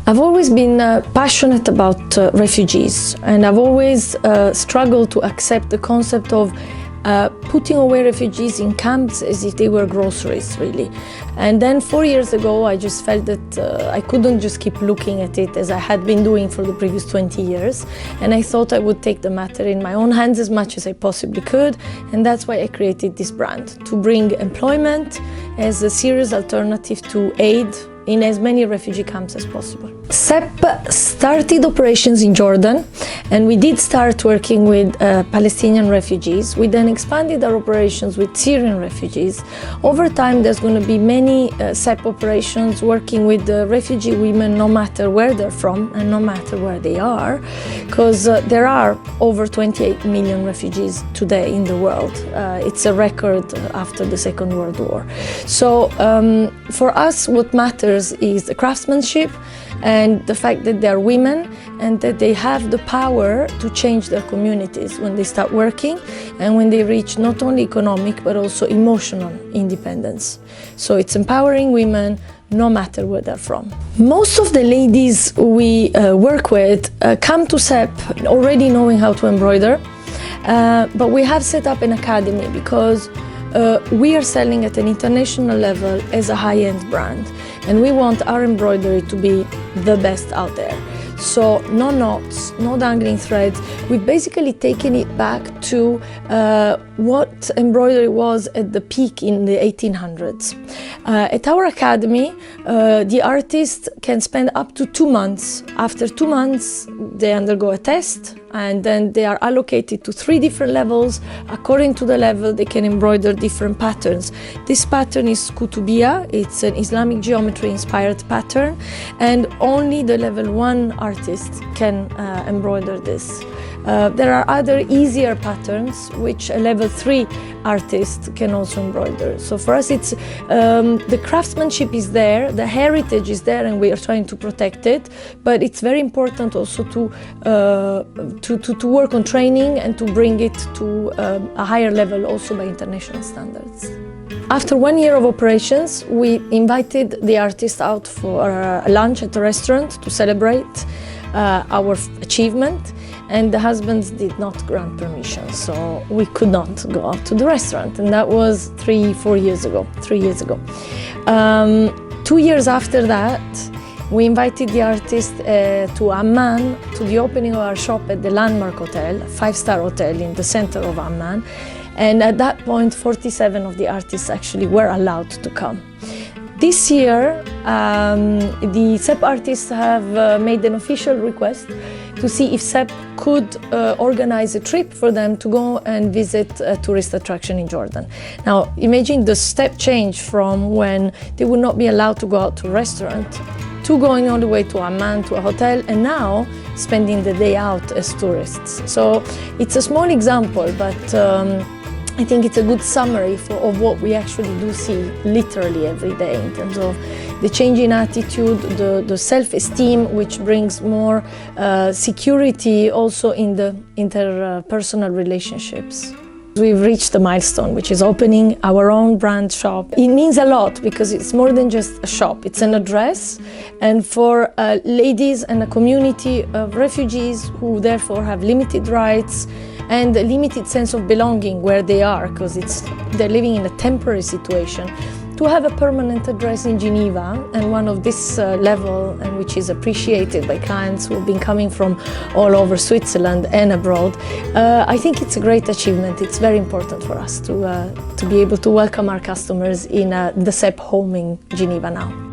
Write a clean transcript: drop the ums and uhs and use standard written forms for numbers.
I've always been passionate about refugees, and I've always struggled to accept the concept of putting away refugees in camps as if they were groceries, really. And then 4 years ago, I just felt that I couldn't just keep looking at it as I had been doing for the previous 20 years. And I thought I would take the matter in my own hands as much as I possibly could. And that's why I created this brand, to bring employment as a serious alternative to aid in as many refugee camps as possible. SEP started operations in Jordan, and we did start working with Palestinian refugees. We then expanded our operations with Syrian refugees. Over time, there's going to be many SEP operations working with the refugee women, no matter where they're from and no matter where they are, because there are over 28 million refugees today in the world. It's a record after the Second World War. So for us, what matters is the craftsmanship and the fact that they are women and that they have the power to change their communities when they start working and when they reach not only economic but also emotional independence. So it's empowering women no matter where they're from. Most of the ladies we work with come to SEP already knowing how to embroider, but we have set up an academy because we are selling at an international level as a high-end brand, and we want our embroidery to be the best out there. So no knots, no dangling threads. We've basically taken it back to what embroidery was at the peak in the 1800s. At our academy, the artist can spend up to 2 months. After 2 months, they undergo a test, and then they are allocated to 3 different levels. According to the level, they can embroider different patterns. This pattern is Kutubiyya. It's an Islamic geometry-inspired pattern, and only the level 1 artist can embroider this. There are other easier patterns which a level 3 artist can also embroider. So for us, it's the craftsmanship is there, the heritage is there, and we are trying to protect it. But it's very important also to work on training and to bring it to a higher level also by international standards. After 1 year of operations, we invited the artist out for a lunch at a restaurant to celebrate our achievement, and the husbands did not grant permission, so we could not go out to the restaurant, and that was 3 years ago. 2 years after that, we invited the artist to Amman, to the opening of our shop at the Landmark Hotel, a 5-star hotel in the center of Amman. And at that point, 47 of the artists actually were allowed to come. This year, the SEP artists have made an official request to see if SEP could organize a trip for them to go and visit a tourist attraction in Jordan. Now, imagine the step change from when they would not be allowed to go out to a restaurant to going all the way to Amman, to a hotel, and now spending the day out as tourists. So it's a small example, but I think it's a good summary of what we actually do see literally every day in terms of the change in attitude, the self-esteem, which brings more security also in the interpersonal relationships. We've reached the milestone, which is opening our own brand shop. It means a lot because it's more than just a shop, it's an address. And for ladies and a community of refugees who therefore have limited rights and a limited sense of belonging where they are, because they're living in a temporary situation, to have a permanent address in Geneva, and one of this level, and which is appreciated by clients who have been coming from all over Switzerland and abroad. I think it's a great achievement. It's very important for us to be able to welcome our customers in the SEP home in Geneva now.